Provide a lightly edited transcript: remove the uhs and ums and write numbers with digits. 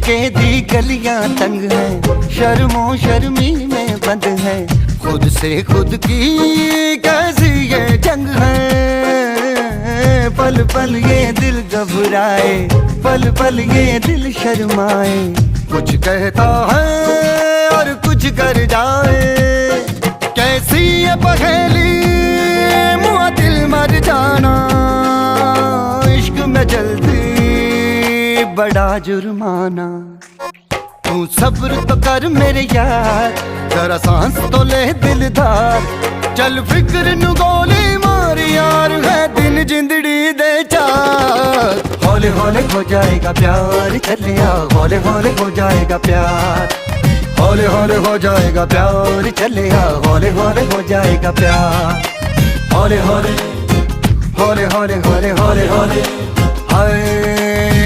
इश्के दी गलियां तंग है, शर्मो शर्मी में बंद है, खुद से खुद की कैसी ये जंग है। पल पल ये दिल घबराए, पल पल ये दिल शर्माए, कुछ कहता है और कुछ कर जाए। कैसी ये पहेली मुआ दिल मर जाना, इश्क में जल्दी बड़ा जुर्माना। तू सब्र तो कर मेरे यार, जरा सांस तो ले दिलदार, चल फिक्र नु गोली मार यार, है दिन जिंदड़ी दे चार। हौले हौले हो जाएगा प्यार, चलिया हौले हौले हो जाएगा प्यार, हौले हौले हो जाएगा प्यार, चलिया हौले हौले हो जाएगा प्यार। हौले हौले हौले हौले हौले हौले हौले हाय।